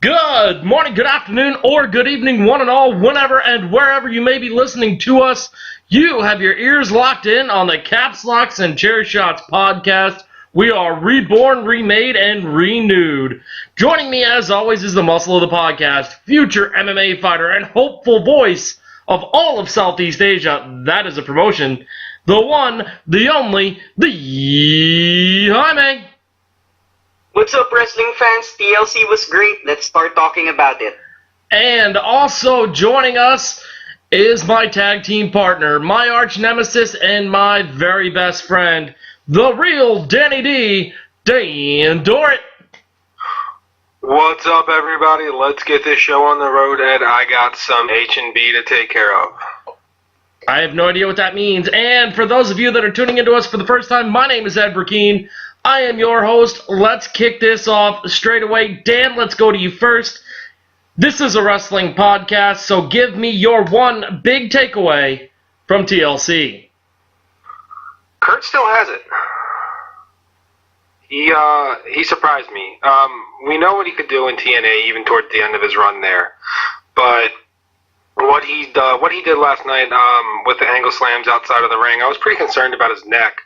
Good morning, good afternoon, or good evening, one and all, whenever and wherever you may be listening to us. You have your ears locked in on the Caps, Locks, and Chair Shots podcast. We are reborn, remade, and renewed. Joining me, as always, is the muscle of the podcast, future MMA fighter and hopeful voice of all of Southeast Asia. That is a promotion. The one, the only, the Jaime. What's up, wrestling fans? TLC was great. Let's start talking about it. And also joining us is my tag team partner, my arch nemesis, and my very best friend, the real Danny D, Dan Dorrit. What's up, everybody? Let's get this show on the road, and I got some H&B to take care of. I have no idea what that means. And for those of you that are tuning into us for the first time, my name is Ed Burkeen. I am your host. Let's kick this off straight away. Dan, let's go to you first. This is a wrestling podcast, so give me your one big takeaway from TLC. Kurt still has it. He surprised me. We know what he could do in TNA, even towards the end of his run there. But what he did last night with the angle slams outside of the ring, I was pretty concerned about his neck.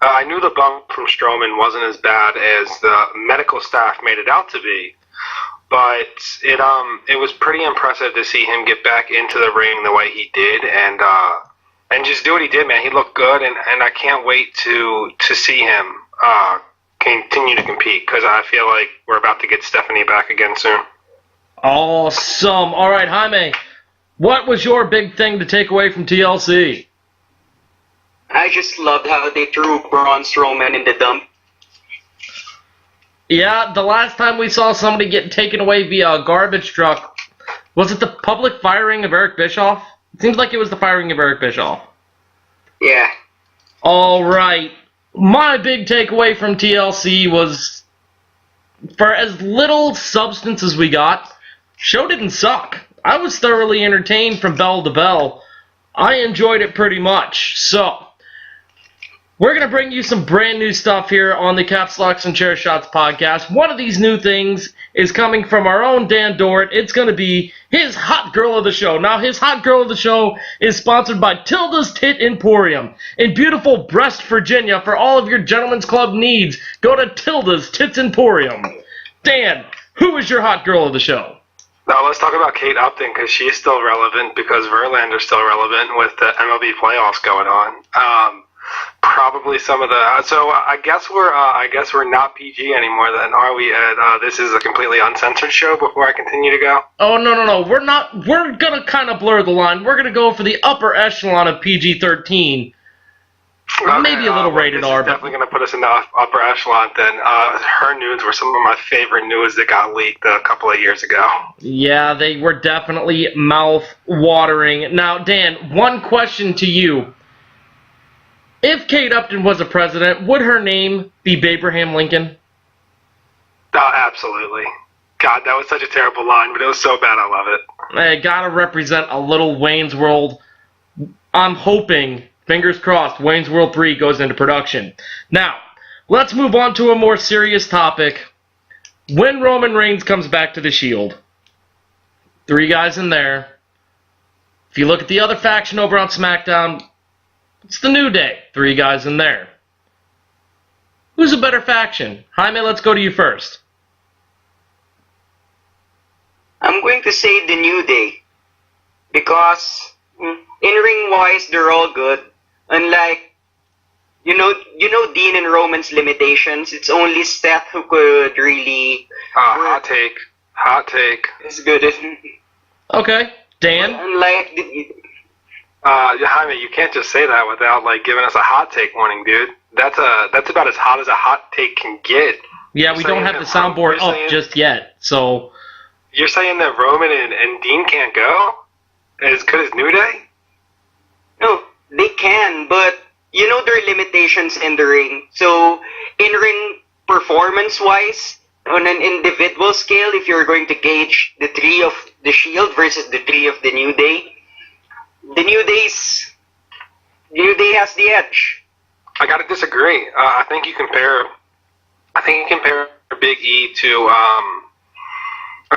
I knew the bump from Strowman wasn't as bad as the medical staff made it out to be, but it was pretty impressive to see him get back into the ring the way he did and just do what he did, man. He looked good, and I can't wait to see him continue to compete, because I feel like we're about to get Stephanie back again soon. Awesome. All right, Jaime, what was your big thing to take away from TLC? I just loved how they threw Braun Strowman in the dump. Yeah, the last time we saw somebody get taken away via a garbage truck, was it the public firing of Eric Bischoff? It seems like it was the firing of Eric Bischoff. Yeah. All right. My big takeaway from TLC was, for as little substance as we got, show didn't suck. I was thoroughly entertained from bell to bell. I enjoyed it pretty much. So, we're going to bring you some brand new stuff here on the Caps, Locks, and Chair Shots podcast. One of these new things is coming from our own Dan Dorrit. It's going to be his Hot Girl of the Show. Now, his Hot Girl of the Show is sponsored by Tilda's Tit Emporium in beautiful Brest, Virginia. For all of your gentlemen's club needs, go to Tilda's Tits Emporium. Dan, who is your Hot Girl of the Show? Now let's talk about Kate Upton, because she's still relevant, because Verlander's still relevant with the MLB playoffs going on. Probably some of the. So I guess we're not PG anymore. Then are we? This is a completely uncensored show. Before I continue to go. Oh no! We're not. We're gonna kind of blur the line. We're gonna go for the upper echelon of PG-13. Okay, maybe a little rated R. Definitely gonna put us in the upper echelon. Then her nudes were some of my favorite news that got leaked a couple of years ago. Yeah, they were definitely mouth-watering. Now, Dan, one question to you. If Kate Upton was a president, would her name be Babraham Lincoln? Oh, absolutely. God, that was such a terrible line, but it was so bad I love it. I gotta represent a little Wayne's World. I'm hoping, fingers crossed, Wayne's World 3 goes into production. Now, let's move on to a more serious topic. When Roman Reigns comes back to the Shield, 3 guys in there. If you look at the other faction over on SmackDown, it's the New Day. 3 guys in there. Who's a better faction? Jaime, let's go to you first. I'm going to say the New Day. Because, in-ring wise, they're all good. Unlike, you know Dean and Roman's limitations. It's only Seth who could really... Hot take. It's good. Okay. Dan? Unlike Jaime, you can't just say that without giving us a hot take warning, dude. That's about as hot as a hot take can get. Yeah, we don't have the soundboard up just yet, so... You're saying that Roman and Dean can't go? As good as New Day? No, they can, but you know their limitations in the ring. So, in-ring performance-wise, on an individual scale, if you're going to gauge the 3 of the Shield versus the 3 of the New Day, the New Day has the edge. I gotta disagree. I think you compare Big E to a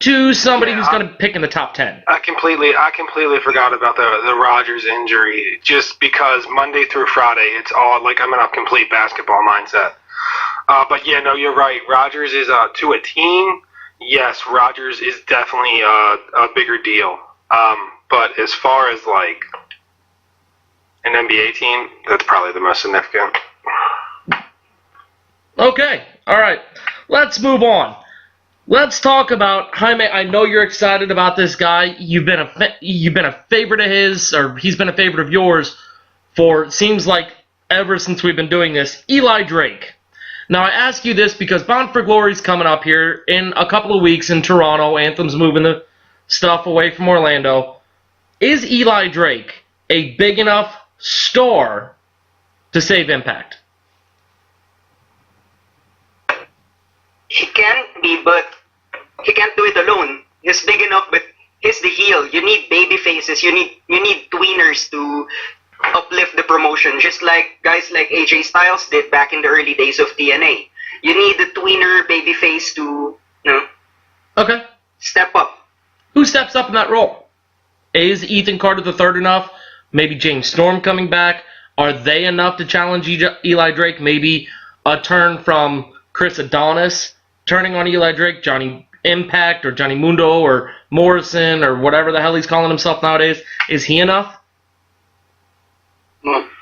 to somebody who's going to pick in the top 10. I completely forgot about the Rodgers injury, just because Monday through Friday, it's all like I'm in a complete basketball mindset. But yeah, no, you're right. Rodgers is to a team. Yes, Rodgers is definitely a bigger deal. But as far as like an NBA team, that's probably the most significant. Okay, all right. Let's move on. Let's talk about Jaime. I know you're excited about this guy. You've been a favorite of his, or he's been a favorite of yours for seems like ever since we've been doing this. Eli Drake. Now I ask you this because Bound for Glory's coming up here in a couple of weeks in Toronto. Anthem's moving the stuff away from Orlando. Is Eli Drake a big enough star to save Impact? He can be, but he can't do it alone. He's big enough, but he's the heel. You need baby faces. You need tweeners to uplift the promotion, just like guys like AJ Styles did back in the early days of TNA. You need the tweener baby face to, Okay. step up. Who steps up in that role? Is Ethan Carter III enough? Maybe James Storm coming back? Are they enough to challenge Eli Drake? Maybe a turn from Chris Adonis turning on Eli Drake, Johnny Impact or Johnny Mundo or Morrison or whatever the hell he's calling himself nowadays. Is he enough?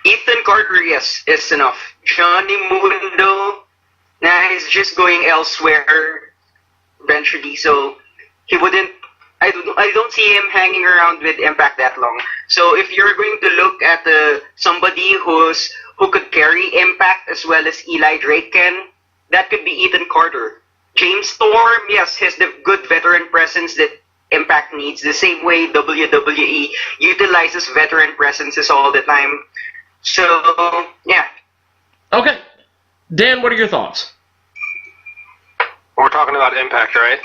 Ethan Carter, yes, is enough. Johnny Mundo, he's just going elsewhere eventually, so he wouldn't. I don't see him hanging around with Impact that long. So if you're going to look at somebody who could carry Impact as well as Eli Drake can, that could be Ethan Carter. James Storm, yes, has the good veteran presence that Impact needs, the same way WWE utilizes veteran presences all the time. So, yeah. Okay. Dan, what are your thoughts? We're talking about Impact, right?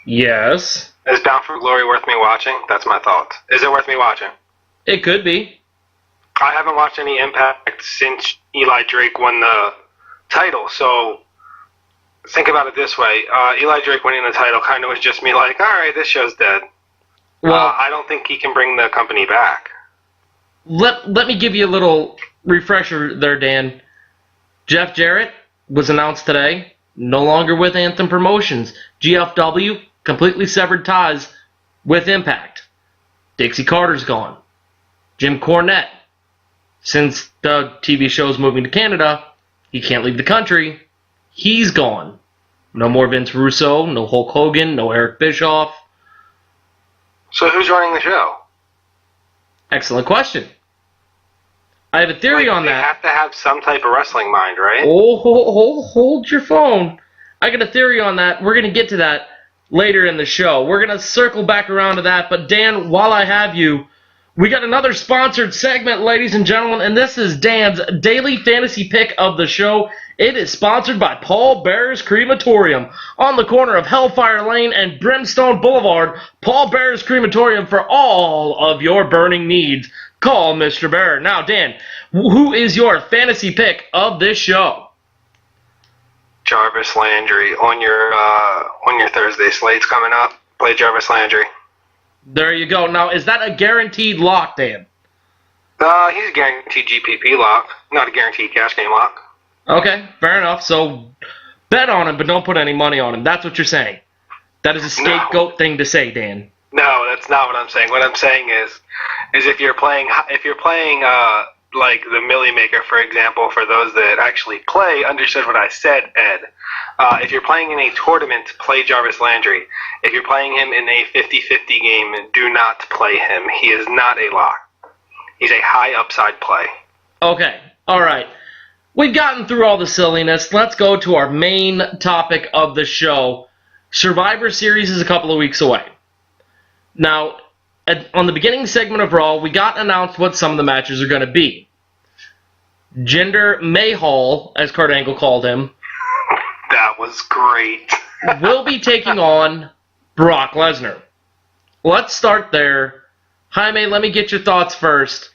Yes. Is Bound for Glory worth me watching? That's my thought. Is it worth me watching? It could be. I haven't watched any Impact since Eli Drake won the title, so think about it this way. Eli Drake winning the title kind of was just me like, all right, this show's dead. Well, I don't think he can bring the company back. Let me give you a little refresher there, Dan. Jeff Jarrett was announced today, no longer with Anthem Promotions. GFW completely severed ties with Impact. Dixie Carter's gone. Jim Cornette, since the TV show's moving to Canada, he can't leave the country. He's gone. No more Vince Russo, no Hulk Hogan, no Eric Bischoff. So who's running the show? Excellent question. I have a theory on that. They have to have some type of wrestling mind, right? Oh, hold your phone. I got a theory on that. We're going to get to that later in the show. We're going to circle back around to that. But Dan, while I have you, we got another sponsored segment, ladies and gentlemen, and this is Dan's daily fantasy pick of the show. It is sponsored by Paul Bearer's Crematorium on the corner of Hellfire Lane and Brimstone Boulevard. Paul Bearer's Crematorium for all of your burning needs. Call Mr. Bearer. Now, Dan, who is your fantasy pick of this show? Jarvis Landry on your Thursday slates coming up. Play Jarvis Landry. There you go. Now, is that a guaranteed lock, Dan? He's a guaranteed GPP lock, not a guaranteed cash game lock. Okay, fair enough. So, bet on him, but don't put any money on him. That's what you're saying. That is a scapegoat thing to say, Dan. No, that's not what I'm saying. What I'm saying is if you're playing like the Millie Maker, for example, for those that actually play, understood what I said, Ed. If you're playing in a tournament, play Jarvis Landry. If you're playing him in a 50-50 game, do not play him. He is not a lock. He's a high upside play. Okay, all right. We've gotten through all the silliness. Let's go to our main topic of the show. Survivor Series is a couple of weeks away. Now, on the beginning segment of Raw, we got announced what some of the matches are going to be. Jinder Mahal, as Kurt Angle called him, that was great. will be taking on Brock Lesnar. Let's start there. Jaime, let me get your thoughts first.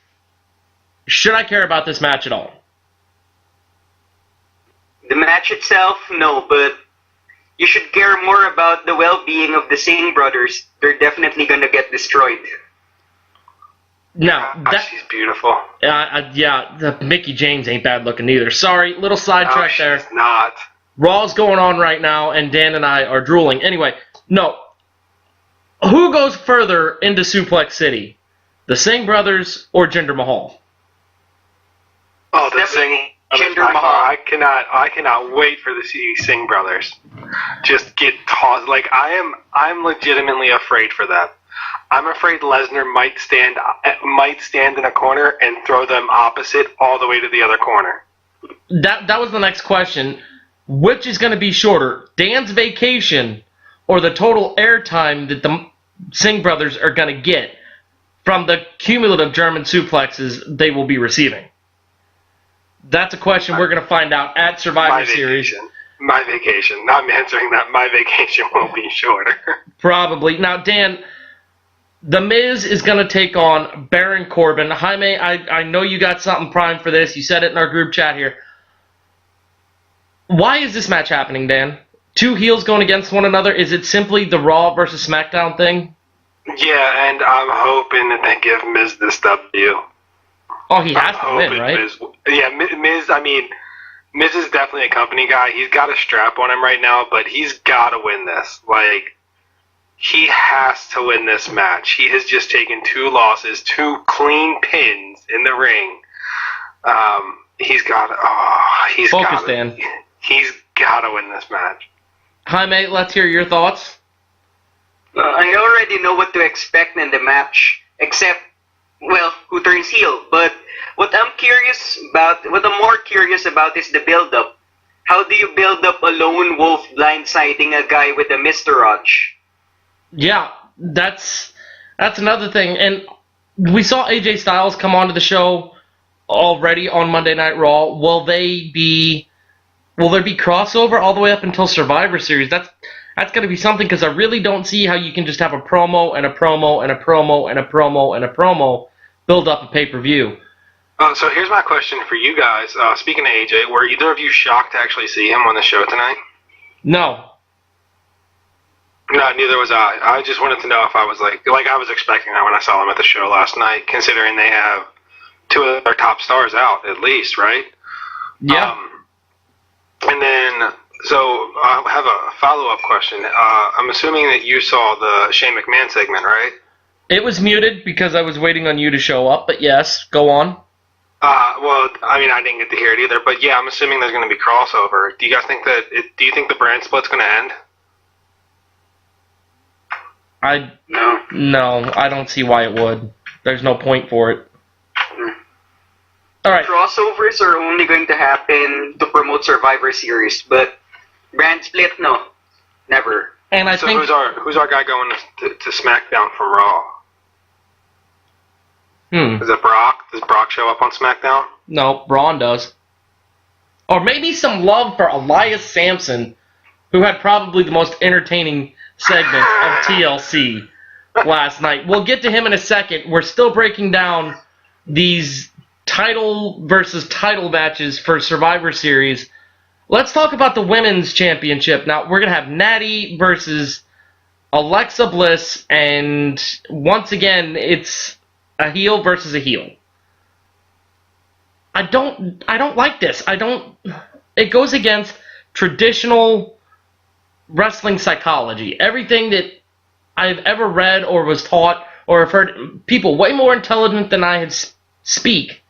Should I care about this match at all? The match itself, no, but you should care more about the well-being of the Singh brothers. They're definitely gonna get destroyed. Now, she's beautiful. the Mickey James ain't bad looking either. Sorry, little sidetrack there. She's not. Raw's going on right now, and Dan and I are drooling. Anyway, no. Who goes further into Suplex City? The Singh brothers or Jinder Mahal? Oh, the Singh Jinder Mahal. I cannot wait for the Singh brothers. Just get tossed. Like I'm legitimately afraid for that. I'm afraid Lesnar might stand in a corner and throw them opposite all the way to the other corner. That was the next question. Which is going to be shorter, Dan's vacation or the total airtime that the Singh brothers are going to get from the cumulative German suplexes they will be receiving? That's a question we're going to find out at Survivor Series. My vacation. I'm answering that. My vacation will be shorter. Probably. Now, Dan, The Miz is going to take on Baron Corbin. Jaime, I know you got something primed for this. You said it in our group chat here. Why is this match happening, Dan? Two heels going against one another? Is it simply the Raw versus SmackDown thing? Yeah, and I'm hoping that they give Miz this W. Oh, he has to win, right? Miz is definitely a company guy. He's got a strap on him right now, but he's got to win this. Like, he has to win this match. He has just taken 2 losses, 2 clean pins in the ring. He's got to. Focus, Dan. He's got to win this match. Jaime, let's hear your thoughts. I already know what to expect in the match, except, well, who turns heel. But what I'm more curious about is the build-up. How do you build up a lone wolf blindsiding a guy with a Mr. Yeah, that's another thing. And we saw AJ Styles come onto the show already on Monday Night Raw. Will there be crossover all the way up until Survivor Series? That's going to be something, because I really don't see how you can just have a promo and a promo and a promo and a promo and a promo build up a pay-per-view. So here's my question for you guys. Speaking of AJ, were either of you shocked to actually see him on the show tonight? No. No, neither was I. I just wanted to know if I was like I was expecting that when I saw him at the show last night, considering they have 2 of their top stars out, at least, right? Yeah. And then, so I have a follow-up question. I'm assuming that you saw the Shane McMahon segment, right? It was muted because I was waiting on you to show up, but yes, go on. Well, I mean, I didn't get to hear it either, but yeah, I'm assuming there's going to be crossover. Do you guys think do you think the brand split's going to end? No, I don't see why it would. There's no point for it. All right. Crossovers are only going to happen to promote Survivor Series, but brand split, no, never. And I think who's our guy going to SmackDown from Raw? Is it Brock? Does Brock show up on SmackDown? No, Braun does. Or maybe some love for Elias Sampson, who had probably the most entertaining segment of TLC last night. We'll get to him in a second. We're still breaking down these title versus title matches for Survivor Series. Let's talk about the Women's Championship. Now, we're going to have Natty versus Alexa Bliss, and once again, it's a heel versus a heel. I don't like this. It goes against traditional wrestling psychology. Everything that I've ever read or was taught or have heard, people way more intelligent than I have speak.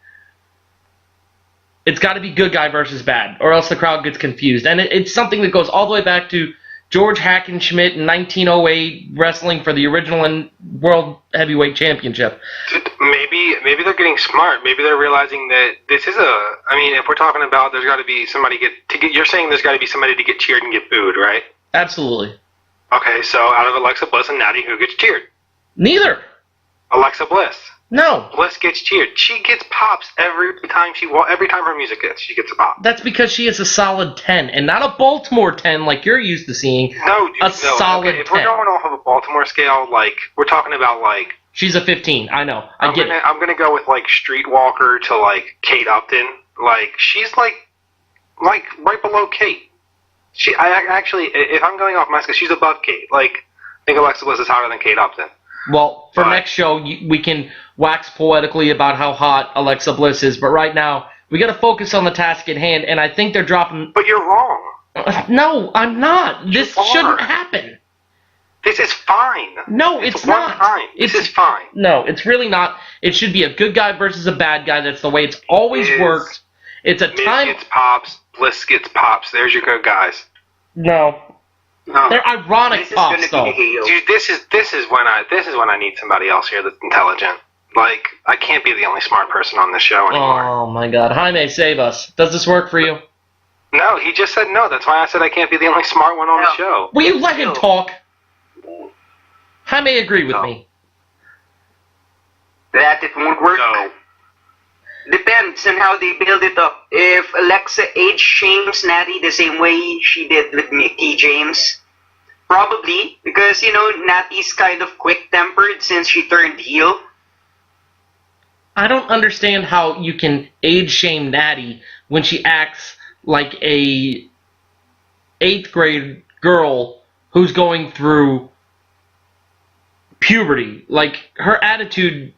It's got to be good guy versus bad, or else the crowd gets confused. And it's something that goes all the way back to George Hackenschmidt in 1908 wrestling for the original World Heavyweight Championship. Maybe they're getting smart. Maybe they're realizing that this is if we're talking about there's got to be somebody you're saying there's got to be somebody to get cheered and get booed, right? Absolutely. Okay, so out of Alexa Bliss and Natty, who gets cheered? Neither. Alexa Bliss. No. Bliss gets cheered. She gets pops every time her music hits. She gets a pop. That's because she is a solid 10, and not a Baltimore 10 like you're used to seeing. Solid 10. If we're going off of a Baltimore scale, like we're talking about like she's a 15. I know. I'm gonna go with like Streetwalker to like Kate Upton. Like she's like right below Kate. Actually, if I'm going off my scale, she's above Kate. Like, I think Alexa Bliss is hotter than Kate Upton. Well, for next show, we can wax poetically about how hot Alexa Bliss is, but right now, we got to focus on the task at hand, and I think they're dropping... But you're wrong. No, I'm not. This shouldn't happen. This is fine. No, it's not. This is fine. No, it's really not. It should be a good guy versus a bad guy. That's the way it's always worked. It's a Miz time... gets pops, Bliss gets pops. There's your good guys. No. They're ironic pops, though. Dude, this is when I need somebody else here that's intelligent. Like, I can't be the only smart person on this show anymore. Oh my God, Jaime, save us. Does this work for you? No, he just said no. That's why I said I can't be the only smart one on the show. Will you let him talk? Jaime, agree with me. That it won't work. No. Depends on how they build it up. If Alexa age shames Natty the same way she did with Mickey James, probably, because, Natty's kind of quick-tempered since she turned heel. I don't understand how you can age shame Natty when she acts like a 8th grade girl who's going through puberty. Like, her attitude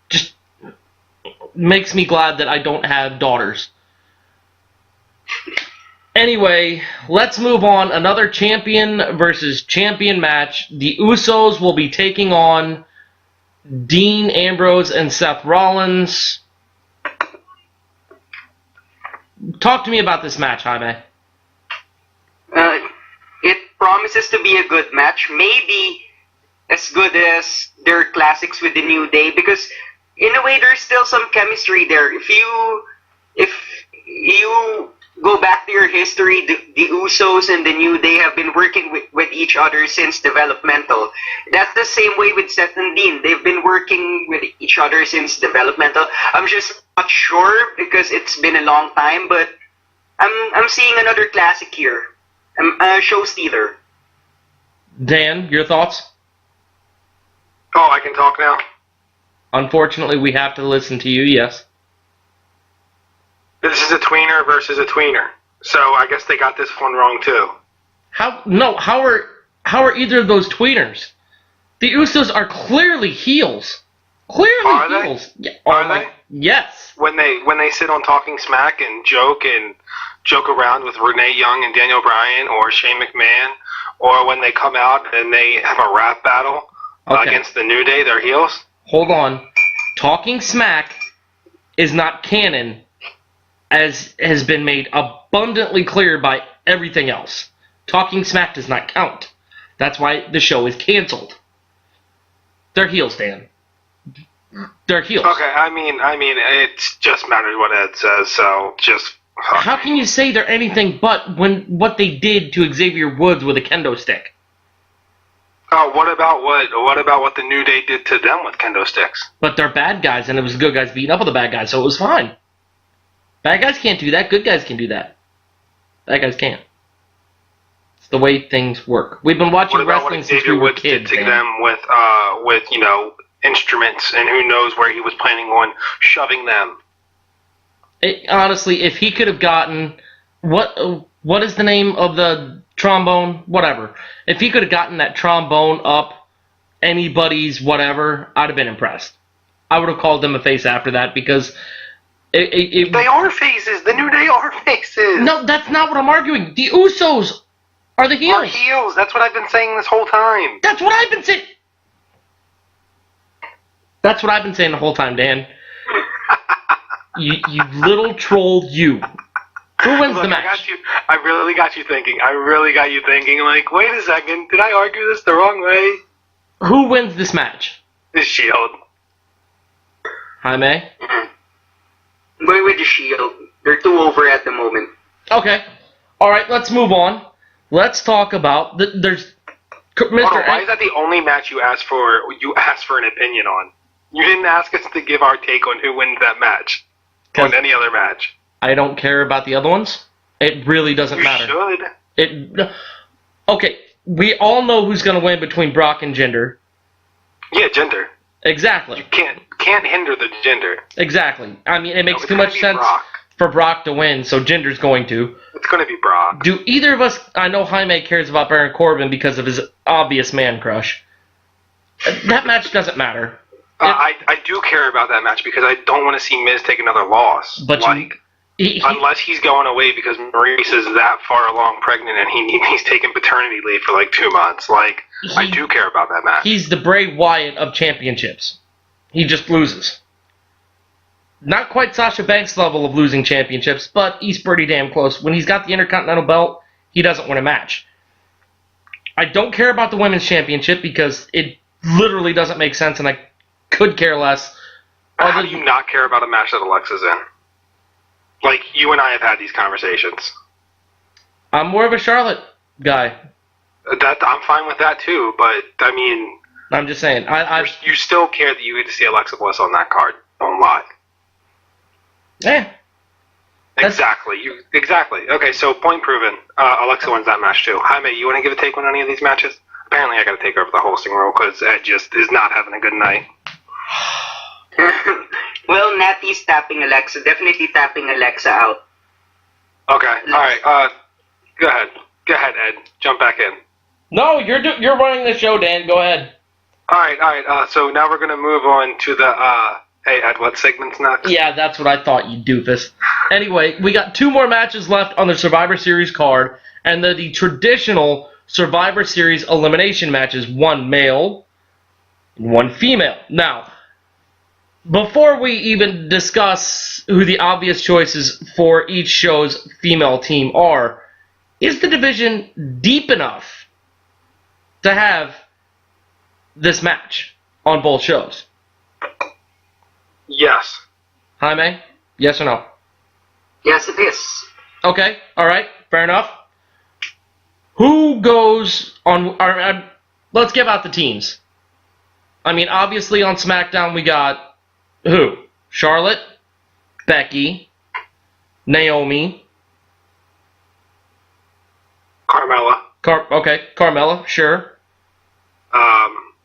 just makes me glad that I don't have daughters. Anyway, let's move on. Another champion versus champion match. The Usos will be taking on Dean Ambrose and Seth Rollins. Talk to me about this match, Jaime. It promises to be a good match. Maybe as good as their classics with the New Day, because in a way there's still some chemistry there. If you go back to your history, the Usos and the New Day have been working with each other since developmental. That's the same way with Seth and Dean. They've been working with each other since developmental. I'm just not sure because it's been a long time, but I'm seeing another classic here. A show stealer. Dan, your thoughts? Oh, I can talk now? Unfortunately, we have to listen to you, yes. This is a tweener versus a tweener. So I guess they got this one wrong too. How are either of those tweeners? The Usos are clearly heels. Clearly Are heels. they? Yeah, Are they? Yes. When they sit on Talking Smack and joke around with Renee Young and Daniel Bryan or Shane McMahon, or when they come out and they have a rap battle against the New Day, they're heels? Hold on. Talking Smack is not canon, as has been made abundantly clear by everything else. Talking Smack does not count. That's why the show is canceled. They're heels, Dan. They're heels. Okay, I mean, it's just matters what Ed says, so just... How can you say they're anything but when what they did to Xavier Woods with a kendo stick? Oh, what about what the New Day did to them with kendo sticks? But they're bad guys, and it was the good guys beating up on the bad guys, so it was fine. Bad guys can't do that. Good guys can do that. Bad guys can't. It's the way things work. We've been watching wrestling since we were kids. Did to them with instruments, and who knows where he was planning on shoving them. Honestly, if he could have gotten what is the name of the trombone? Whatever. If he could have gotten that trombone up anybody's whatever, I'd have been impressed. I would have called them a face after that because they are faces. The New Day are faces. No, that's not what I'm arguing. The Usos are the heels. Are heels. That's what I've been saying this whole time. That's what I've been saying. That's what I've been saying the whole time, Dan. you little troll, you. Who wins the match? I really got you thinking. Like, wait a second. Did I argue this the wrong way? Who wins this match? The Shield. Jaime? Mm-hmm. Going with the Shield. They're too over at the moment. Okay. Alright, let's move on. Let's talk about... There's... Mr. Why is that the only match you asked for an opinion on? You didn't ask us to give our take on who wins that match. On any other match. I don't care about the other ones. It really doesn't matter. You should. Okay, we all know who's going to win between Brock and Jinder. Yeah, Jinder. Exactly. You can't hinder the Jinder. Exactly. I mean, it makes too much sense for Brock to win, so Jinder's going to. It's going to be Brock. Do either of us... I know Jaime cares about Baron Corbin because of his obvious man crush. That match doesn't matter. I do care about that match because I don't want to see Miz take another loss. But unless he's going away because Maurice is that far along pregnant and he's taking paternity leave for like 2 months. I do care about that match. He's the Bray Wyatt of championships. He just loses. Not quite Sasha Banks' level of losing championships, but he's pretty damn close. When he's got the Intercontinental belt, he doesn't win a match. I don't care about the Women's Championship because it literally doesn't make sense, and I could care less. How do you not care about a match that Alexa's in? Like, you and I have had these conversations. I'm more of a Charlotte guy. I'm fine with that too, but I mean, I'm just saying. You still care that you get to see Alexa Bliss on that card. Don't lie. Yeah. Exactly. Exactly. Okay, so point proven. Alexa wins that match too. Jaime, you want to give a take on any of these matches? Apparently, I got to take over the hosting role because Ed just is not having a good night. Well, Natty's tapping Alexa. Definitely tapping Alexa out. Okay. All right. Go ahead. Go ahead, Ed. Jump back in. No, you're running the show, Dan. Go ahead. All right. So now we're gonna move on to the. Hey, Ed, what segment's next? Yeah, that's what I thought, you doofus. Anyway, we got 2 more matches left on the Survivor Series card, and the traditional Survivor Series elimination matches, 1 male and 1 female. Now, before we even discuss who the obvious choices for each show's female team are, is the division deep enough to have this match on both shows? Yes. Jaime? Yes or no? Yes, it is. Okay, alright, fair enough. Who goes on... let's give out the teams. I mean, obviously on SmackDown we got... Who? Charlotte, Becky, Naomi, Carmella. Carmella, sure.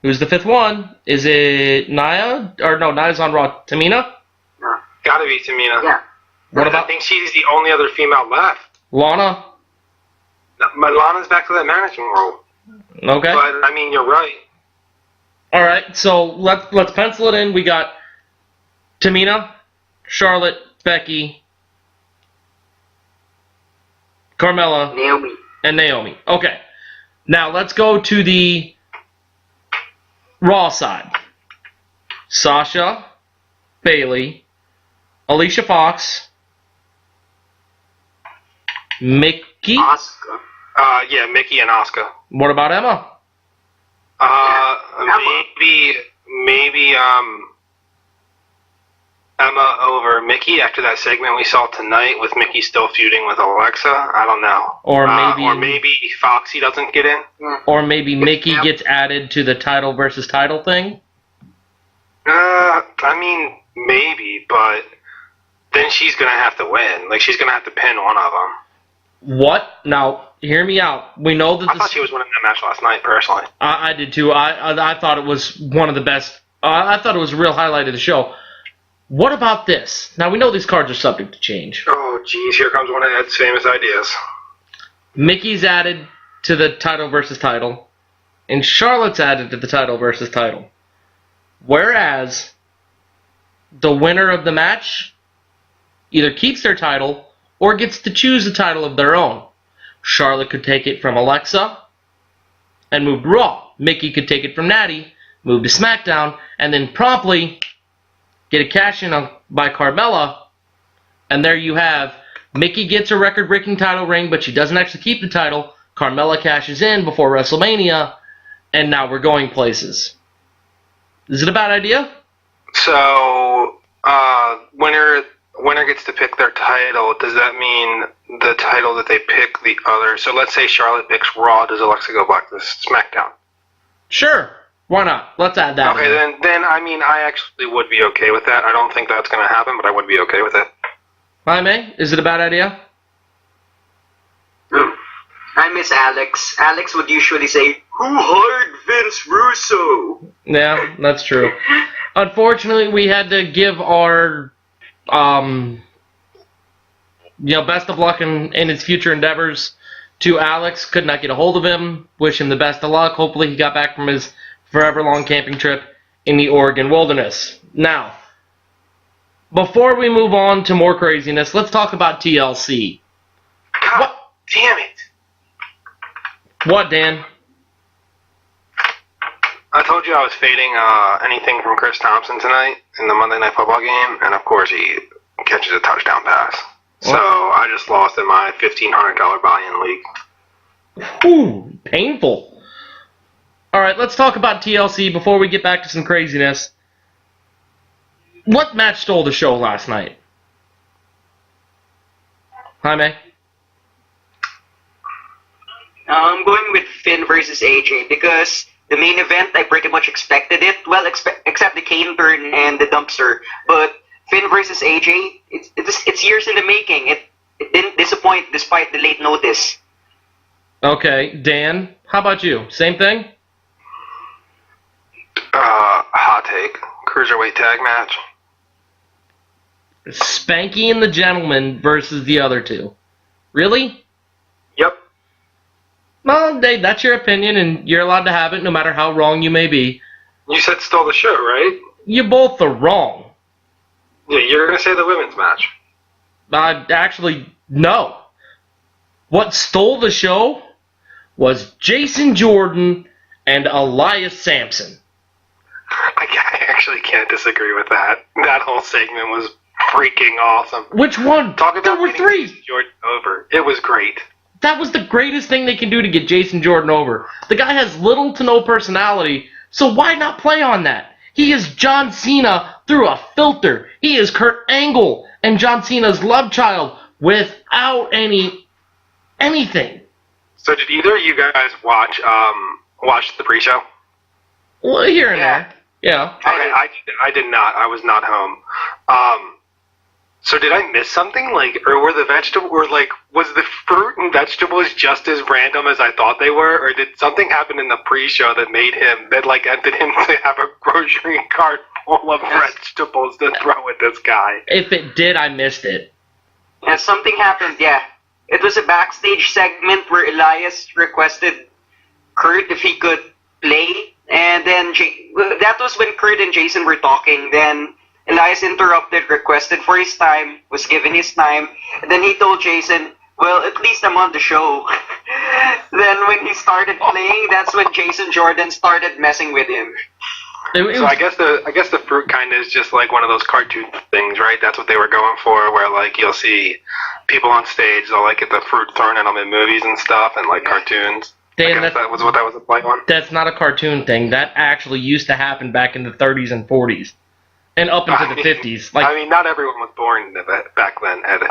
Who's the 5th one? Is it Nia? Or no, Nia's on Raw. Tamina? No. Gotta be Tamina. Yeah. What about... I think she's the only other female left. Lana? No, Lana's back to that management role. Okay. But, I mean, you're right. Alright, so let's pencil it in. We got Tamina, Charlotte, Becky, Carmella, Naomi. and Naomi. Okay. Now let's go to the Raw side. Sasha, Bayley, Alicia Fox, Mickey. Asuka. Yeah, Mickey and Asuka. What about Emma? Maybe Emma over Mickey after that segment we saw tonight with Mickey still feuding with Alexa. I don't know. Or maybe Foxy doesn't get in. Or maybe Mickey gets added to the title versus title thing. I mean, maybe, but then she's gonna have to win. Like, she's gonna have to pin one of them. What? Now, hear me out. We know that I thought she was winning that match last night, personally. I did too. I thought it was one of the best. I thought it was a real highlight of the show. What about this? Now, we know these cards are subject to change. Oh, geez, here comes one of Ed's famous ideas. Mickey's added to the title versus title, and Charlotte's added to the title versus title. Whereas, the winner of the match either keeps their title or gets to choose a title of their own. Charlotte could take it from Alexa and move to Raw. Mickey could take it from Natty, move to SmackDown, and then promptly get a cash-in by Carmella, and there you have Mickey gets a record-breaking title ring, but she doesn't actually keep the title. Carmella cashes in before WrestleMania, and now we're going places. Is it a bad idea? So, winner gets to pick their title. Does that mean the title that they pick the other? So let's say Charlotte picks Raw. Does Alexa go back to SmackDown? Sure. Why not? Let's add that. Okay, then I mean, I actually would be okay with that. I don't think that's going to happen, but I would be okay with it. Jaime, is it a bad idea? I miss Alex. Alex would usually say, "Who hired Vince Russo?" Yeah, that's true. Unfortunately, we had to give our Best of luck in his future endeavors. To Alex, could not get a hold of him. Wish him the best of luck. Hopefully he got back from his forever long camping trip in the Oregon wilderness. Now, before we move on to more craziness, let's talk about TLC. God damn it. What, Dan? I told you I was fading anything from Chris Thompson tonight in the Monday Night Football game, and of course he catches a touchdown pass. So I just lost in my $1,500 buy-in league. Ooh, painful. All right, let's talk about TLC before we get back to some craziness. What match stole the show last night? Jaime? I'm going with Finn versus AJ because the main event, I pretty much expected it. Well, except the cane turn and the dumpster. But Finn versus AJ, it's years in the making. It didn't disappoint despite the late notice. Okay, Dan, how about you? Same thing? Hot take. Cruiserweight tag match. Spanky and the Gentleman versus the other two. Really? Yep. Well, Dave, that's your opinion, and you're allowed to have it no matter how wrong you may be. You said stole the show, right? You both are wrong. Yeah, you're going to say the women's match. Actually, no. What stole the show was Jason Jordan and Elias Sampson. I actually can't disagree with that. That whole segment was freaking awesome. Which one? Talk about there were getting three. Jason Jordan over. It was great. That was the greatest thing they can do to get Jason Jordan over. The guy has little to no personality, so why not play on that? He is John Cena through a filter. He is Kurt Angle and John Cena's love child without anything. So did either of you guys watch the pre-show? Well, here and there. Yeah. Okay, I did not. I was not home. So did I miss something? Or were the vegetable, was the fruit and vegetables just as random as I thought they were? Or did something happen in the pre-show that ended him to have a grocery cart full of vegetables to throw at this guy? If it did, I missed it. Yeah, something happened, yeah. It was a backstage segment where Elias requested Kurt if he could play. And then that was when Kurt and Jason were talking. Then Elias interrupted, requested for his time, was given his time. And then he told Jason, well, at least I'm on the show. Then when he started playing, that's when Jason Jordan started messing with him. So I guess the fruit kind of is just like one of those cartoon things, right? That's what they were going for, where you'll see people on stage, they'll get the fruit thrown at them in movies and stuff, and cartoons. Dan, that was what that was a play on. That's not a cartoon thing. That actually used to happen back in the 30s and 40s. And up into the 50s. Not everyone was born back then, Ed.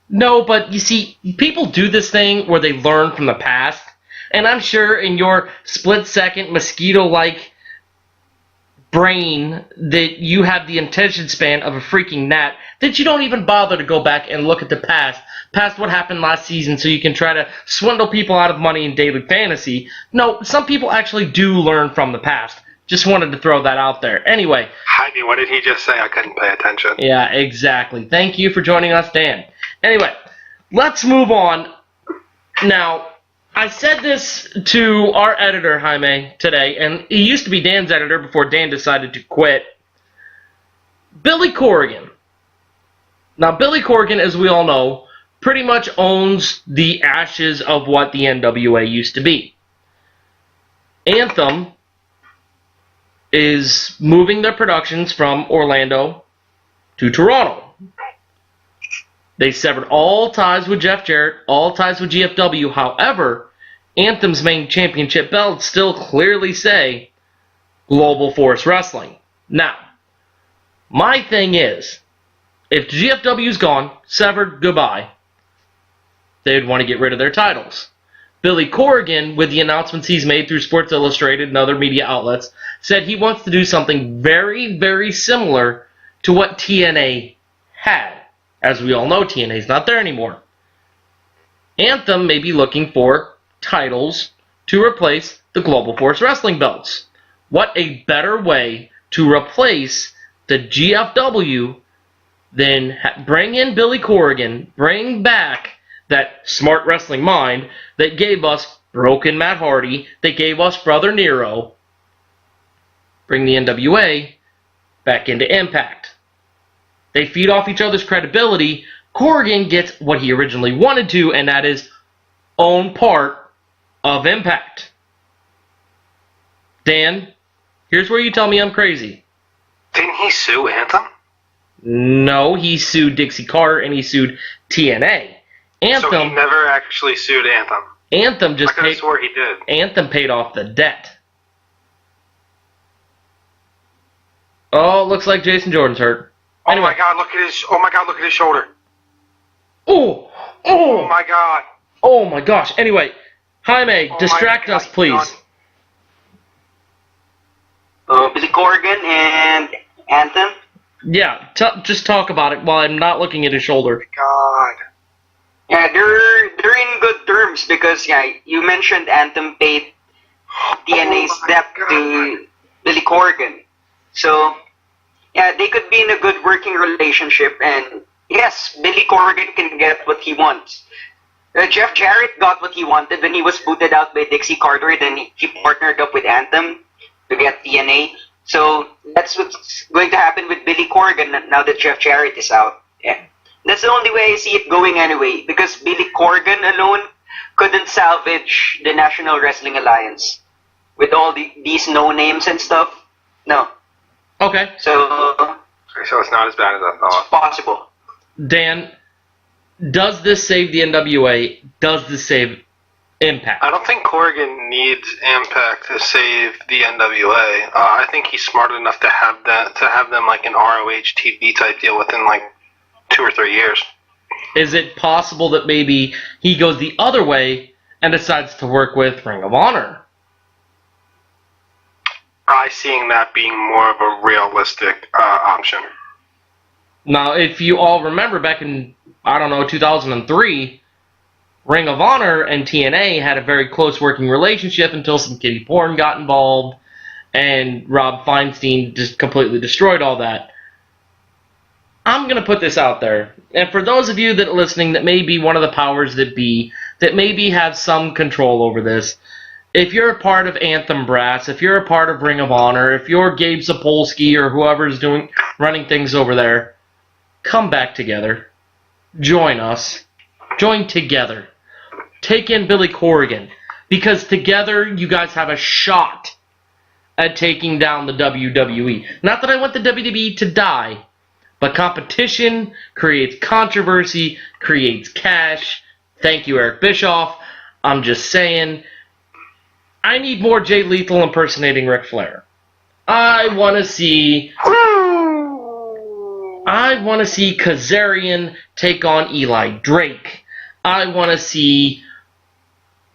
No, but you see, people do this thing where they learn from the past. And I'm sure in your split-second, mosquito-like brain that you have the attention span of a freaking gnat, that you don't even bother to go back and look at the past what happened last season, so you can try to swindle people out of money in daily fantasy. No, some people actually do learn from the past. Just wanted to throw that out there. Anyway. Jaime, what did he just say? I couldn't pay attention. Yeah, exactly. Thank you for joining us, Dan. Anyway, let's move on. Now, I said this to our editor, Jaime, today, and he used to be Dan's editor before Dan decided to quit. Billy Corrigan. Now, Billy Corrigan, as we all know, pretty much owns the ashes of what the NWA used to be. Anthem is moving their productions from Orlando to Toronto. They severed all ties with Jeff Jarrett, all ties with GFW. However, Anthem's main championship belts still clearly say Global Force Wrestling. Now, my thing is, if GFW's gone, severed, goodbye, they'd want to get rid of their titles. Billy Corrigan, with the announcements he's made through Sports Illustrated and other media outlets, said he wants to do something very, very similar to what TNA had. As we all know, TNA's not there anymore. Anthem may be looking for titles to replace the Global Force Wrestling belts. What a better way to replace the GFW then bring in Billy Corgan, bring back that smart wrestling mind that gave us Broken Matt Hardy, that gave us Brother Nero, bring the NWA back into Impact. They feed off each other's credibility. Corgan gets what he originally wanted to, and that is own part of Impact. Dan, here's where you tell me I'm crazy. Didn't he sue Anthem? No, he sued Dixie Carter and he sued TNA. Anthem, so he never actually sued Anthem. Anthem just I could have swore he did. Anthem paid off the debt. Oh, looks like Jason Jordan's hurt. Anyway. Oh my God! Look at his shoulder. Oh my God! Oh my gosh! Anyway, Jaime, distract us, please. Billy Corgan and Anthem. Yeah, just talk about it while I'm not looking at his shoulder. God. Yeah, they're in good terms because you mentioned Anthem paid TNA's debt to Billy Corgan, so they could be in a good working relationship. And yes, Billy Corgan can get what he wants. Jeff Jarrett got what he wanted when he was booted out by Dixie Carter. Then he partnered up with Anthem to get TNA. So that's what's going to happen with Billy Corgan now that Jeff Jarrett is out. Yeah. That's the only way I see it going anyway, because Billy Corgan alone couldn't salvage the National Wrestling Alliance with all these no-names and stuff. No. Okay. So it's not as bad as I thought. It's possible. Dan, does this save the NWA? Does this save Impact? I don't think Corgan needs Impact to save the NWA. I think he's smart enough to have them like an ROH TV type deal within like 2 or 3 years. Is it possible that maybe he goes the other way and decides to work with Ring of Honor? I seeing that being more of a realistic option. Now, if you all remember back in, 2003, Ring of Honor and TNA had a very close working relationship until some kiddie porn got involved, and Rob Feinstein just completely destroyed all that. I'm going to put this out there, and for those of you that are listening that may be one of the powers that be, that maybe have some control over this, if you're a part of Anthem Brass, if you're a part of Ring of Honor, if you're Gabe Sapolsky or whoever's running things over there, come back together. Join us. Join together. Take in Billy Corgan, because together you guys have a shot at taking down the WWE. Not that I want the WWE to die, but competition creates controversy, creates cash. Thank you, Eric Bischoff. I'm just saying, I need more Jay Lethal impersonating Ric Flair. I want to see Kazarian take on Eli Drake. I want to see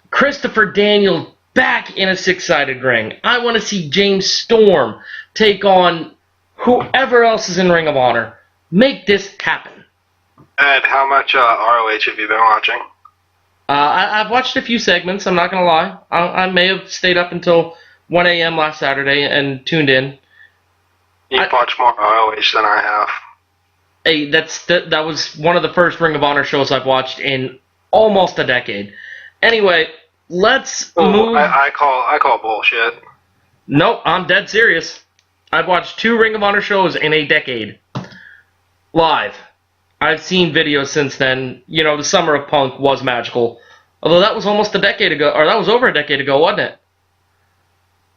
Christopher Daniels back in a six-sided ring. I want to see James Storm take on whoever else is in Ring of Honor. Make this happen. Ed, how much ROH have you been watching? I've watched a few segments, I'm not going to lie. I may have stayed up until 1 a.m. last Saturday and tuned in. You've watched more ROH than I have. Hey, that was one of the first Ring of Honor shows I've watched in almost a decade. Anyway, let's move... I call bullshit. Nope, I'm dead serious. I've watched 2 Ring of Honor shows in a decade. Live. I've seen videos since then. The Summer of Punk was magical. Although that was almost a decade ago, or that was over a decade ago, wasn't it?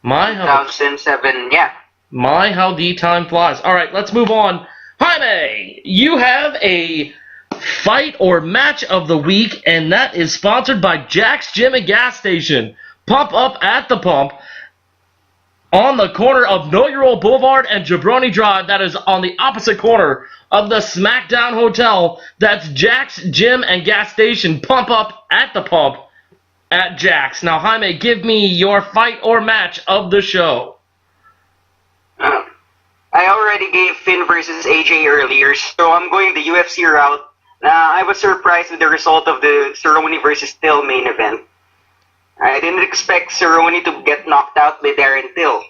2007, yeah. My, how the time flies. Alright, let's move on. Jaime, you have a fight or match of the week, and that is sponsored by Jack's Gym and Gas Station. Pump up at the pump on the corner of Know Your Old Boulevard and Jabroni Drive. That is on the opposite corner of the SmackDown Hotel. That's Jack's Gym and Gas Station. Pump up at the pump at Jack's. Now, Jaime, give me your fight or match of the show. I already gave Finn versus AJ earlier, so I'm going the UFC route. I was surprised with the result of the Cerrone versus Till main event. I didn't expect Cerrone to get knocked out by Darren Till.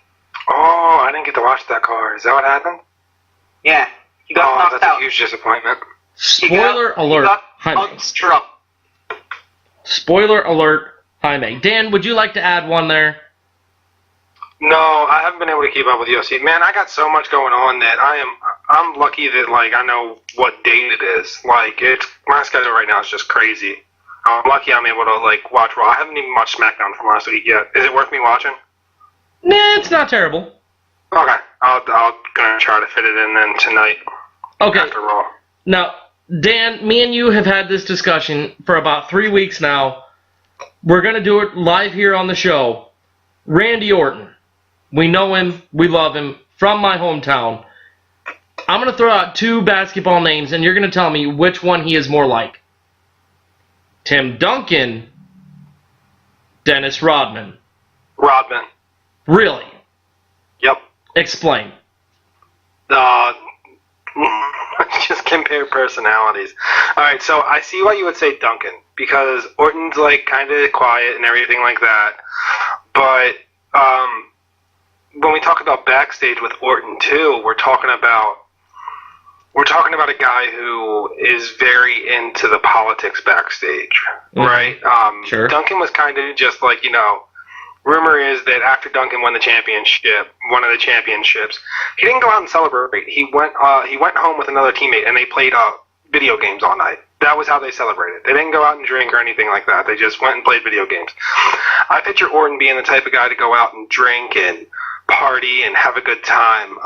Oh, I didn't get to watch that card. Is that what happened? Yeah. He got knocked that's out. a huge disappointment. Spoiler alert, He got Jaime. struck. Spoiler alert, Jaime. Dan, would you like to add one there? No, I haven't been able to keep up with UFC. Man, I got so much going on that I'm lucky that like I know what date it is. Like my schedule right now is just crazy. I'm lucky I'm able to like watch Raw. I haven't even watched SmackDown from last week yet. Is it worth me watching? Nah, it's not terrible. Okay, I'll gonna try to fit it in then tonight. Okay. After Raw. Now, Dan, me and you have had this discussion for about 3 weeks now. We're going to do it live here on the show. Randy Orton. We know him. We love him. From my hometown. I'm going to throw out 2 basketball names, and you're going to tell me which one he is more like. Tim Duncan. Dennis Rodman. Rodman. Really? Yep. Explain. Just compare personalities. Alright, so I see why you would say Duncan, because Orton's like kind of quiet and everything like that, but when we talk about backstage with Orton too, we're talking about a guy who is very into the politics backstage, right? Sure. Duncan was kind of just like, rumor is that after Duncan won one of the championships, he didn't go out and celebrate. He went home with another teammate and they played video games all night. That was how they celebrated. They didn't go out and drink or anything like that. They just went and played video games. I picture Orton being the type of guy to go out and drink and party and have a good time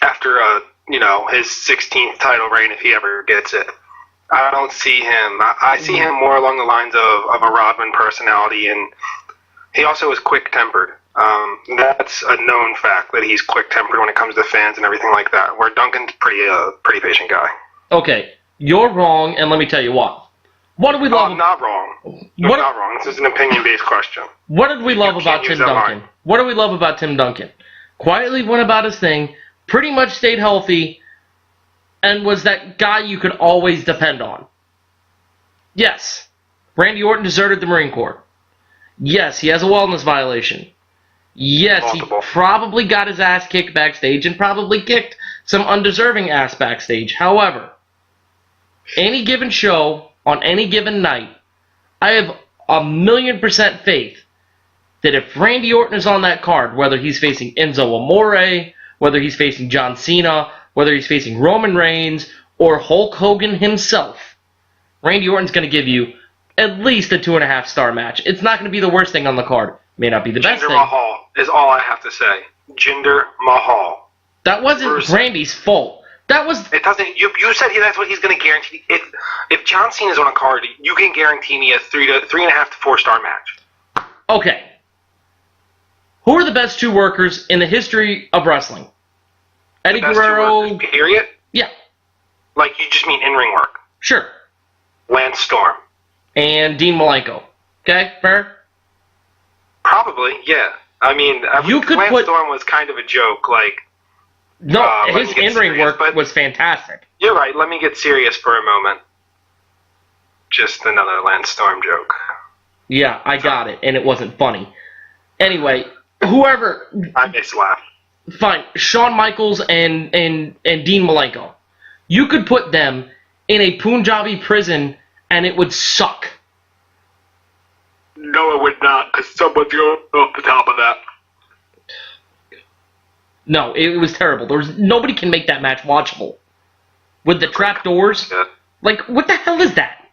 after his 16th title reign if he ever gets it. I don't see him. I see him more along the lines of a Rodman personality, and he also is quick-tempered. That's a known fact that he's quick-tempered when it comes to fans and everything like that, where Duncan's pretty patient guy. Okay, you're wrong, and let me tell you what. What did we love? I'm not wrong. I'm not wrong. This is an opinion-based question. What did we love about Tim Duncan? What do we love about Tim Duncan? Quietly went about his thing, pretty much stayed healthy, and was that guy you could always depend on. Yes, Randy Orton deserted the Marine Corps. Yes, he has a wellness violation. Yes, Multiple. He probably got his ass kicked backstage and probably kicked some undeserving ass backstage. However, any given show, on any given night, I have 1,000,000% faith that if Randy Orton is on that card, whether he's facing Enzo Amore, whether he's facing John Cena, whether he's facing Roman Reigns, or Hulk Hogan himself, Randy Orton's going to give you at least a 2.5-star match. It's not going to be the worst thing on the card. May not be the best thing. Jinder Mahal is all I have to say. Jinder Mahal. That wasn't Randy's fault. That was... It doesn't... You said that's what he's going to guarantee. If John Cena's on a card, you can guarantee me a 3.5 to 4-star match. Okay. Who are the best 2 workers in the history of wrestling? Eddie Guerrero... Workers, period? Yeah. Like, you just mean in-ring work? Sure. Lance Storm. And Dean Malenko. Okay, fair? Probably, yeah. I mean, Lance Storm was kind of a joke, like... No, his in-ring work was fantastic. You're right, let me get serious for a moment. Just another Lance Storm joke. Yeah, I got it, and it wasn't funny. Anyway, whoever... I mislaughed. Fine, Shawn Michaels and Dean Malenko. You could put them in a Punjabi prison, and it would suck. No, it would not, because someone's going off the top of that. No, it was terrible. Nobody can make that match watchable. With the trapdoors. Yeah. Like, what the hell is that?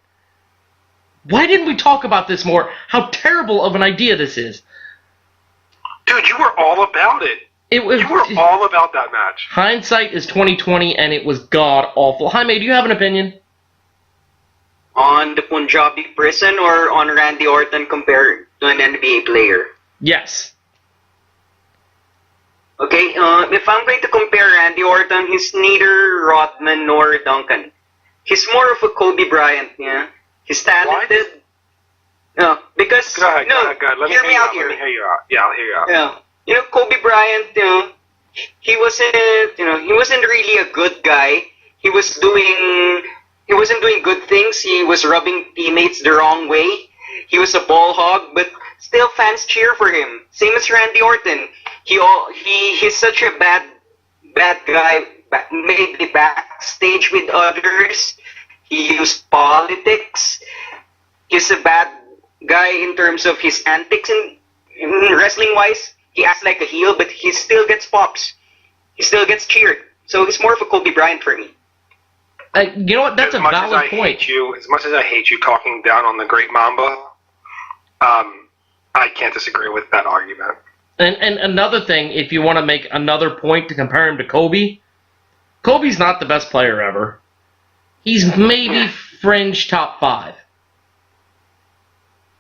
Why didn't we talk about this more? How terrible of an idea this is. Dude, you were all about it. You were all about that match. Hindsight is 20/20, and it was god-awful. Jaime, do you have an opinion? On the Punjabi prison or on Randy Orton compared to an NBA player? Yes. Okay, if I'm going to compare Randy Orton, he's neither Rodman nor Duncan. He's more of a Kobe Bryant, yeah? He's talented. No, because... Go ahead. Let me hear me out here. Let me hear you out. Yeah, I'll hear you out. Yeah. Kobe Bryant, he wasn't really a good guy. He wasn't doing good things. He was rubbing teammates the wrong way. He was a ball hog, but still fans cheer for him. Same as Randy Orton. He's such a bad guy maybe backstage with others. He used politics. He's a bad guy in terms of his antics in wrestling-wise. He acts like a heel, but he still gets pops. He still gets cheered. So he's more of a Kobe Bryant for me. You know what? That's a valid point. As much as I hate you talking down on the Great Mamba, I can't disagree with that argument. And another thing, if you want to make another point to compare him to Kobe, Kobe's not the best player ever. He's maybe fringe top 5.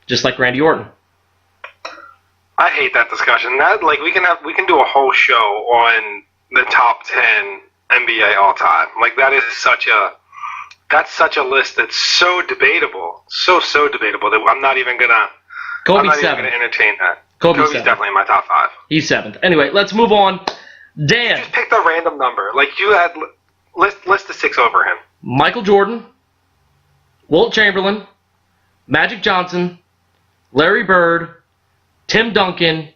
Just like Randy Orton. I hate that discussion. We can do a whole show on the top 10 NBA all time. That's such a list that's so debatable. So debatable that I'm not even gonna entertain that. Kobe's definitely in my top 5. He's 7th. Anyway, let's move on. Dan. Just picked a random number. You had list the 6 over him. Michael Jordan, Wilt Chamberlain, Magic Johnson, Larry Bird, Tim Duncan,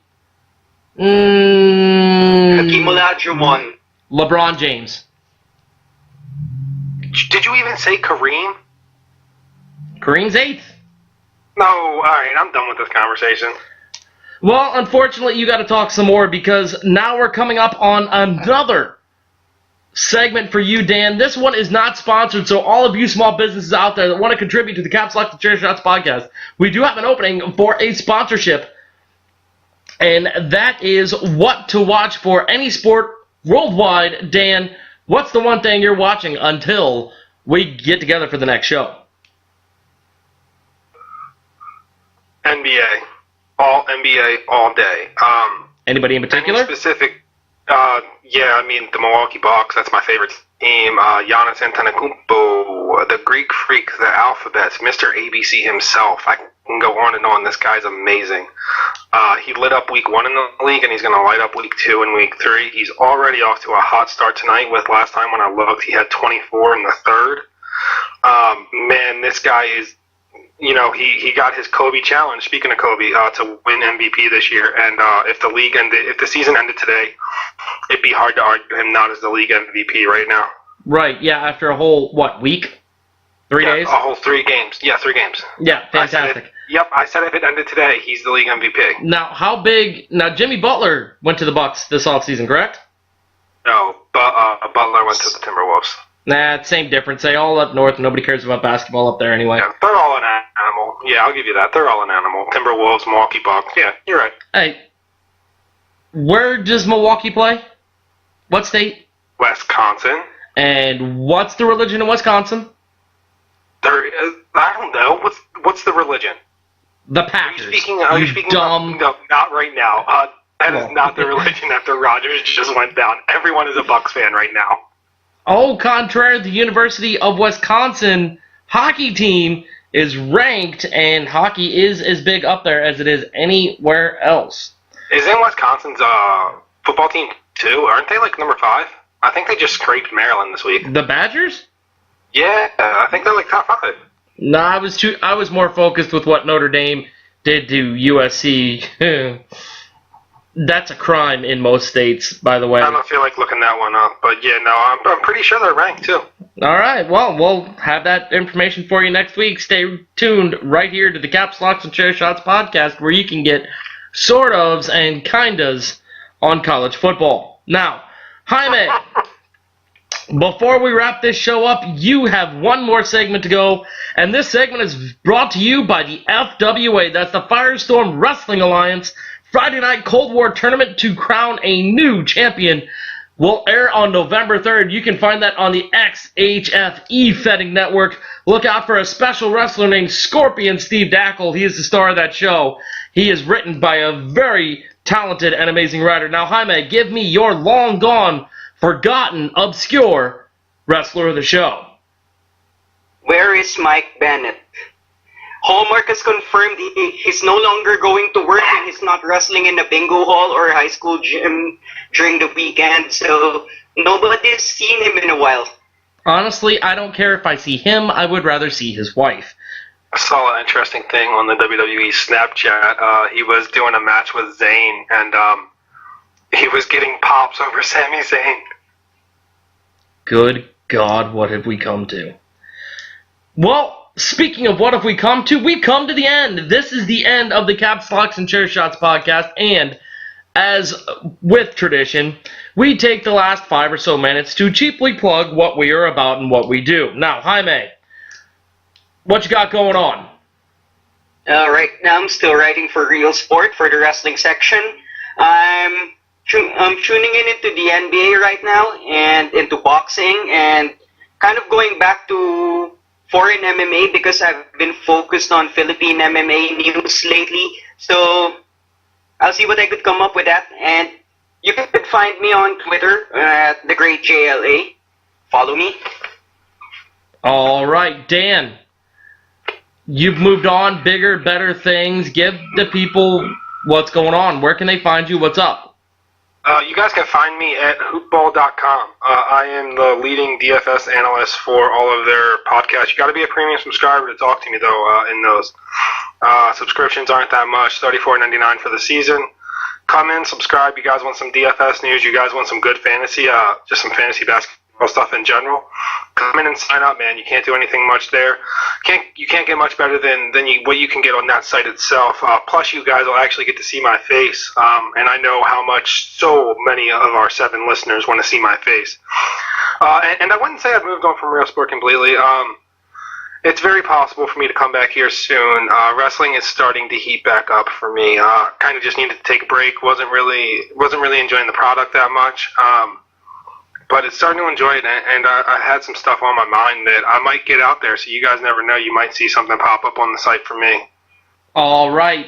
Hakeem Olajuwon, LeBron James. Did you even say Kareem? Kareem's 8th. No, alright, I'm done with this conversation. Well, unfortunately, you got to talk some more because now we're coming up on another segment for you, Dan. This one is not sponsored, so all of you small businesses out there that want to contribute to the Caps Lock the Chair Shots podcast, we do have an opening for a sponsorship, and that is what to watch for any sport worldwide. Dan, what's the one thing you're watching until we get together for the next show? NBA. All NBA, all day. Anybody in particular? Any specific? The Milwaukee Bucks. That's my favorite team. Giannis Antetokounmpo, the Greek freak, the alphabet, Mr. ABC himself. I can go on and on. This guy's amazing. He lit up week 1 in the league, and he's going to light up week 2 and week 3. He's already off to a hot start tonight. With last time when I looked, he had 24 in the third. Man, this guy is. He got his Kobe challenge. Speaking of Kobe, to win MVP this year, and if the season ended today, it'd be hard to argue him not as the league MVP right now. Right. Yeah. After a whole week, 3 days, a whole 3 games. Yeah, 3 games. Yeah, fantastic. I said if it ended today, he's the league MVP. Now, how big? Now, Jimmy Butler went to the Bucks this offseason, correct? No, but Butler went to the Timberwolves. Nah, same difference. They all up north. Nobody cares about basketball up there anyway. Yeah, they're all an animal. Yeah, I'll give you that. They're all an animal. Timberwolves, Milwaukee Bucks. Yeah, you're right. Hey, where does Milwaukee play? What state? Wisconsin. And what's the religion in Wisconsin? I don't know. What's the religion? The Packers. Are you speaking dumb? No, not right now. That is not the religion after Rodgers just went down. Everyone is a Bucks fan right now. Oh, contrary, the University of Wisconsin hockey team is ranked, and hockey is as big up there as it is anywhere else. Isn't Wisconsin's football team too? Aren't they number 5? I think they just scraped Maryland this week. The Badgers? Yeah, I think they're top 5. No, I was more focused with what Notre Dame did to USC. That's a crime in most states, by the way. I don't feel like looking that one up, but yeah, no, I'm pretty sure they're ranked too. All right, well, we'll have that information for you next week. Stay tuned right here to the Caps, Locks, and Chair Shots podcast, where you can get sort ofs and kindas on college football. Now, Jaime, before we wrap this show up, you have one more segment to go, and this segment is brought to you by the FWA. That's the Firestorm Wrestling Alliance. Friday Night Cold War Tournament to crown a new champion will air on November 3rd. You can find that on the XHF E-Fetting Network. Look out for a special wrestler named Scorpion Steve Dackle. He is the star of that show. He is written by a very talented and amazing writer. Now, Jaime, give me your long gone, forgotten, obscure wrestler of the show. Where is Mike Bennett? Hallmark has confirmed he's no longer going to work and he's not wrestling in a bingo hall or a high school gym during the weekend, so nobody's seen him in a while. Honestly, I don't care if I see him. I would rather see his wife. I saw an interesting thing on the WWE Snapchat. He was doing a match with Zayn, and he was getting pops over Sami Zayn. Good God, what have we come to? Well, speaking of what have we come to, we've come to the end. This is the end of the Caps, Locks, and Chair Shots podcast, and as with tradition, we take the last 5 or so minutes to cheaply plug what we are about and what we do. Now, Jaime, what you got going on? Right now, I'm still writing for Real Sport for the wrestling section. I'm tuning into the NBA right now and into boxing and kind of going back to foreign MMA because I've been focused on Philippine MMA news lately. So I'll see what I could come up with that. And you can find me on Twitter at the Great JLA. Follow me. All right, Dan. You've moved on, bigger, better things. Give the people what's going on. Where can they find you? What's up? You guys can find me at hoopball.com. I am the leading DFS analyst for all of their podcasts. You got to be a premium subscriber to talk to me, though, in those. Subscriptions aren't that much, $34.99 for the season. Come in, subscribe. You guys want some DFS news? You guys want some good fantasy, just some fantasy basketball stuff in general? Come in and sign up, man. You can't do anything much there. You can't get much better than what you can get on that site itself. Plus, you guys will actually get to see my face, and I know how much so many of our 7 listeners want to see my face. And I wouldn't say I've moved on from real sport completely. It's very possible for me to come back here soon. Wrestling is starting to heat back up for me. Kind of just needed to take a break. Wasn't really enjoying the product that much. But it's starting to enjoy it, and I had some stuff on my mind that I might get out there, so you guys never know. You might see something pop up on the site for me. All right.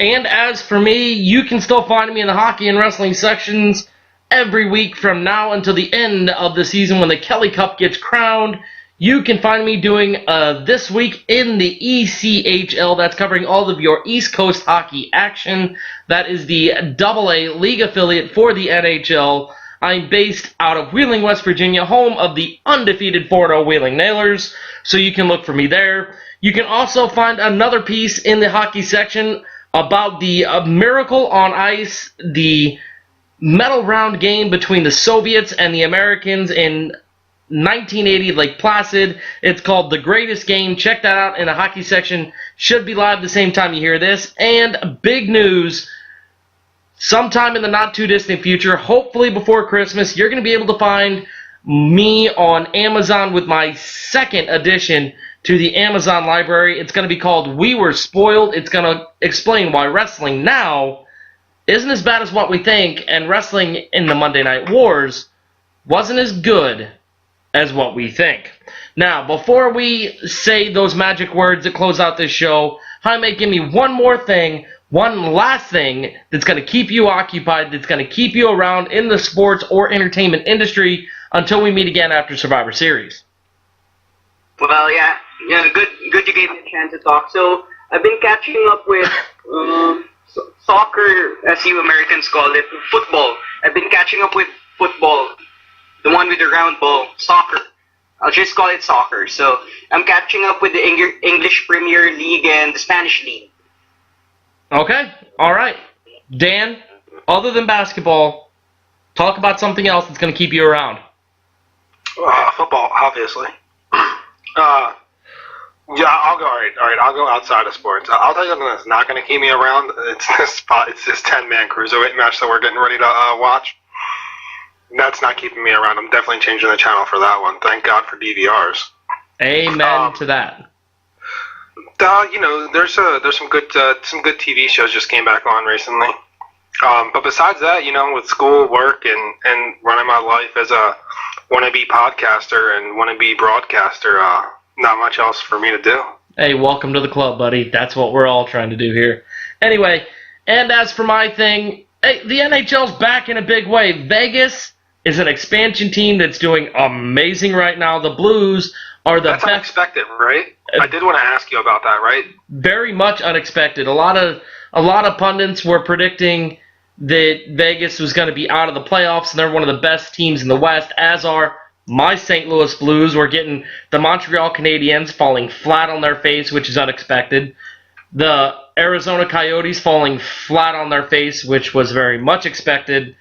And as for me, you can still find me in the hockey and wrestling sections every week from now until the end of the season when the Kelly Cup gets crowned. You can find me doing This Week in the ECHL. That's covering all of your East Coast hockey action. That is the AA League affiliate for the NHL. I'm based out of Wheeling, West Virginia, home of the undefeated 4-0 Wheeling Nailers, so you can look for me there. You can also find another piece in the hockey section about the Miracle on Ice, the medal round game between the Soviets and the Americans in 1980 Lake Placid. It's called The Greatest Game. Check that out in the hockey section. Should be live the same time you hear this. And big news, sometime in the not-too-distant future, hopefully before Christmas, you're going to be able to find me on Amazon with my second addition to the Amazon library. It's going to be called We Were Spoiled. It's going to explain why wrestling now isn't as bad as what we think, and wrestling in the Monday Night Wars wasn't as good as what we think. Now, before we say those magic words that close out this show, Jaime, give me one more thing, one last thing that's going to keep you occupied, that's going to keep you around in the sports or entertainment industry until we meet again after Survivor Series. Well, yeah, good you gave me a chance to talk. So, I've been catching up with soccer, as you Americans call it, football. I've been catching up with football, the one with the round ball, soccer. I'll just call it soccer. So, I'm catching up with the English Premier League and the Spanish League. Okay, all right. Dan, other than basketball, talk about something else that's going to keep you around. Football, obviously. Yeah, I'll go. All right. I'll go outside of sports. I'll tell you something that's not going to keep me around. It's this 10-man cruiserweight match that we're getting ready to watch. That's not keeping me around. I'm definitely changing the channel for that one. Thank God for DVRs. Amen to that. There's some good TV shows just came back on recently. But besides that, with school, work, and running my life as a wannabe podcaster and wannabe broadcaster, not much else for me to do. Hey, welcome to the club, buddy. That's what we're all trying to do here. Anyway, and as for my thing, hey, the NHL's back in a big way. Vegas is an expansion team that's doing amazing right now. The Blues are the best. That's unexpected, right? I did want to ask you about that, right? Very much unexpected. A lot of pundits were predicting that Vegas was going to be out of the playoffs, and they're one of the best teams in the West, as are my St. Louis Blues. We're getting the Montreal Canadiens falling flat on their face, which is unexpected. The Arizona Coyotes falling flat on their face, which was very much expected.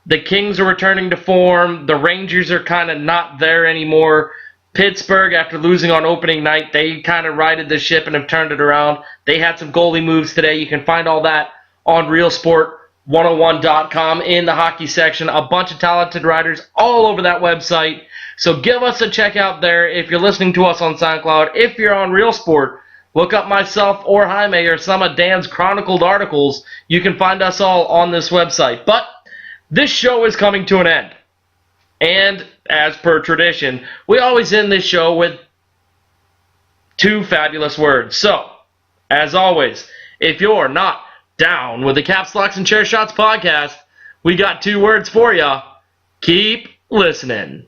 The Kings are returning to form. The Rangers are kind of not there anymore. Pittsburgh, after losing on opening night, they kind of righted the ship and have turned it around. They had some goalie moves today. You can find all that on realsport101.com in the hockey section. A bunch of talented writers all over that website. So give us a check out there if you're listening to us on SoundCloud. If you're on Real Sport, look up myself or Jaime or some of Dan's chronicled articles. You can find us all on this website. But this show is coming to an end. And as per tradition, we always end this show with 2 fabulous words. So, as always, if you're not down with the Caps, Locks, and Chair Shots podcast, we got 2 words for you. Keep listening.